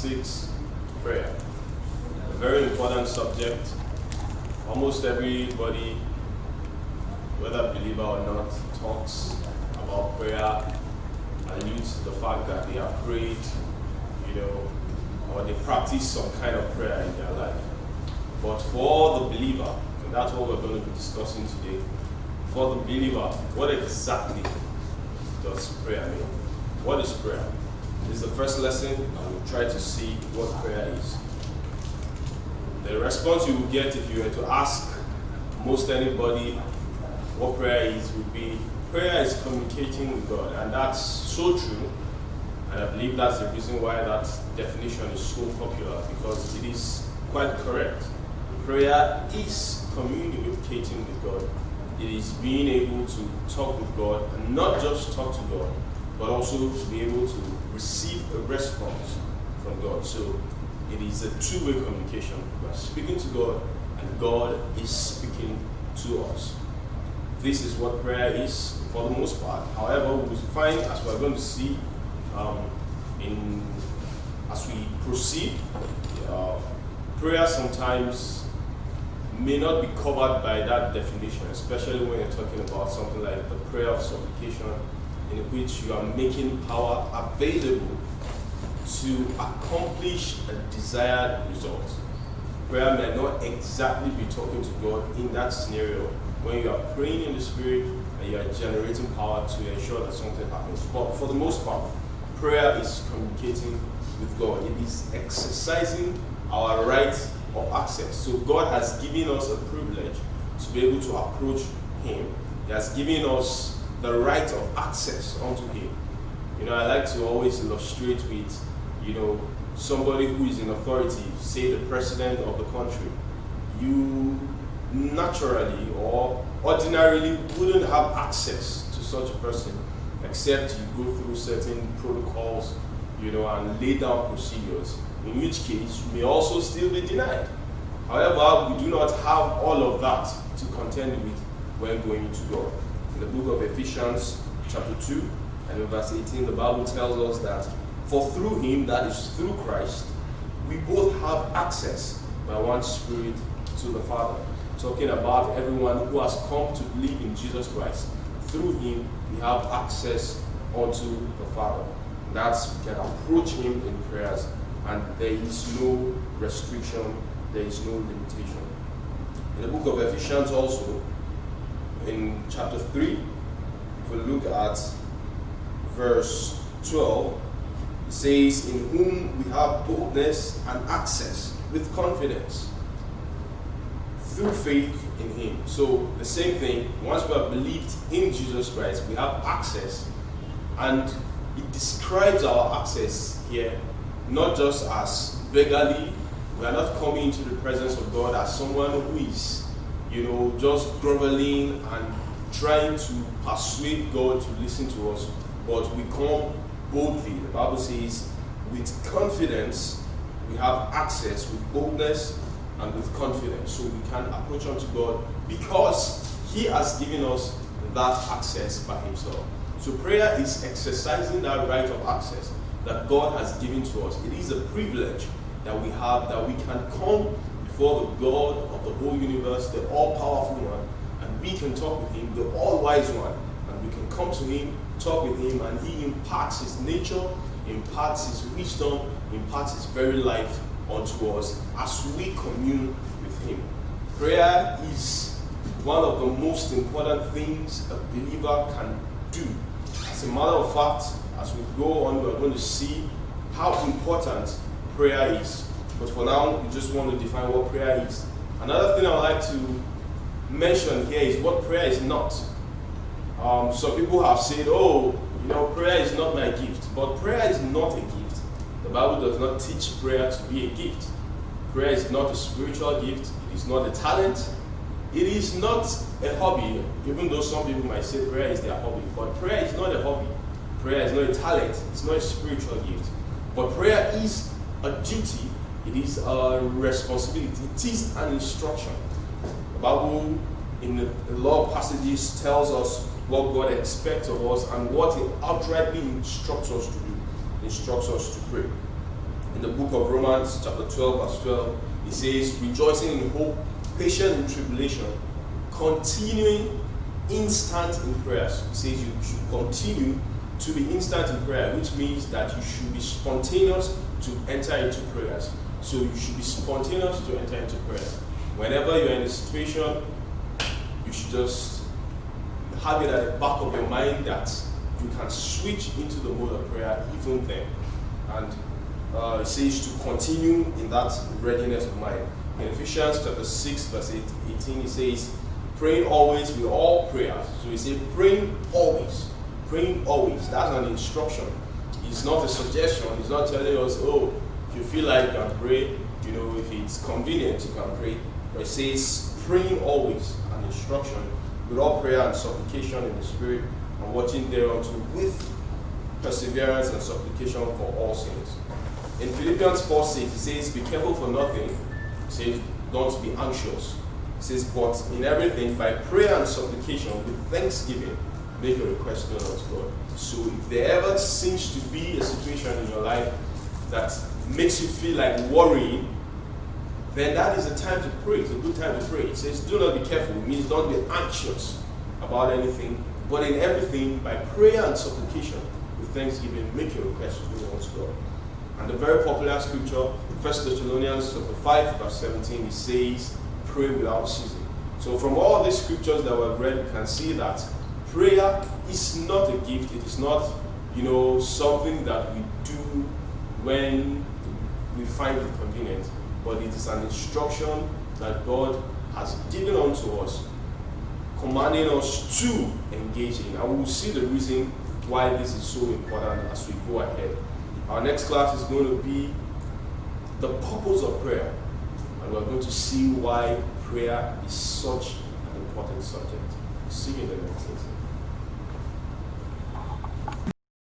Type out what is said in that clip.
6, prayer. A very important subject. Almost everybody, whether believer or not, talks about prayer, alludes to the fact that they have prayed, or they practice some kind of prayer in their life. But for the believer, and that's what we're going to be discussing today, for the believer, what exactly does prayer mean? What is prayer? This is the first lesson, and we'll try to see what prayer is. The response you will get if you were to ask most anybody what prayer is would be, prayer is communicating with God, and that's so true. And I believe that's the reason why that definition is so popular, because it is quite correct. Prayer is communicating with God. It is being able to talk with God, and not just talk to God, but also to be able to receive a response from God. So it is a two-way communication. We are speaking to God, and God is speaking to us. This is what prayer is for the most part. However, we will find, as we are going to see as we proceed, prayer sometimes may not be covered by that definition, especially when you're talking about something like the prayer of supplication, in which you are making power available to accomplish a desired result. Prayer may not exactly be talking to God in that scenario when you are praying in the Spirit and you are generating power to ensure that something happens. But for the most part, prayer is communicating with God. It is exercising our right of access. So God has given us a privilege to be able to approach Him. He has given us the right of access unto Him. I like to always illustrate with, somebody who is in authority, say the president of the country. You naturally or ordinarily wouldn't have access to such a person except you go through certain protocols, and lay down procedures, in which case you may also still be denied. However, we do not have all of that to contend with when going to God. In the book of Ephesians chapter 2 and in verse 18, the Bible tells us that for through Him, that is through Christ, we both have access by one Spirit to the Father. Talking about everyone who has come to believe in Jesus Christ. Through Him, we have access unto the Father. That's, we can approach Him in prayers, and there is no restriction, there is no limitation. In the book of Ephesians also, in chapter 3, if we look at verse 12, it says, in whom we have boldness and access with confidence through faith in Him. So the same thing, once we have believed in Jesus Christ, we have access, and it describes our access here not just as beggarly. We are not coming into the presence of God as someone who is, just groveling and trying to persuade God to listen to us, but we come boldly. The Bible says, with confidence, we have access, with boldness and with confidence. So we can approach unto God because He has given us that access by Himself. So prayer is exercising that right of access that God has given to us. It is a privilege that we have, that we can come before the God of the whole universe, the all-powerful one, and we can talk with Him, the all-wise one, and we can come to Him, talk with Him, and He imparts His nature, imparts His wisdom, imparts His very life unto us as we commune with Him. Prayer is one of the most important things a believer can do. As a matter of fact, as we go on, we're going to see how important prayer is. But for now, we just want to define what prayer is. Another thing I would like to mention here is what prayer is not. Some people have said, prayer is not my gift. But prayer is not a gift. The Bible does not teach prayer to be a gift. Prayer is not a spiritual gift. It is not a talent. It is not a hobby, even though some people might say prayer is their hobby. But prayer is not a hobby. Prayer is not a talent. It's not a spiritual gift. But prayer is a duty. It is a responsibility. It is an instruction. The Bible, in a lot of passages, tells us what God expects of us and what He outrightly instructs us to do, instructs us to pray. In the book of Romans, chapter 12, verse 12, it says, rejoicing in hope, patient in tribulation, continuing instant in prayers. It says you should continue to be instant in prayer, which means that you should be spontaneous to enter into prayers. So you should be spontaneous to enter into prayer. Whenever you're in a situation, you should just have it at the back of your mind that you can switch into the mode of prayer even then. And it says to continue in that readiness of mind. In Ephesians chapter 6, verse 18, it says, praying always with all prayers. So it says praying always. Praying always. That's an instruction. It's not a suggestion. It's not telling us, oh, if you feel like you can pray, if it's convenient, you can pray. But it says praying always, an instruction, with all prayer and supplication in the Spirit, and watching thereunto with perseverance and supplication for all saints. In Philippians 4:6, it says, be careful for nothing. It says, don't be anxious. It says, but in everything, by prayer and supplication, with thanksgiving, make your request known unto God. So if there ever seems to be a situation in your life that makes you feel like worrying, then that is a time to pray. It's a good time to pray. It says, do not be careful. It means don't be anxious about anything, but in everything, by prayer and supplication, with thanksgiving, make your request known unto God. And the very popular scripture, 1 Thessalonians chapter 5, verse 17, it says, pray without ceasing. So from all these scriptures that we've read, we can see that prayer is not a gift. It is not, something that we do when we find it convenient, but it is an instruction that God has given unto us, commanding us to engage in. And we will see the reason why this is so important as we go ahead. Our next class is going to be the purpose of prayer, and we're going to see why prayer is such an important subject. See you in the next lesson.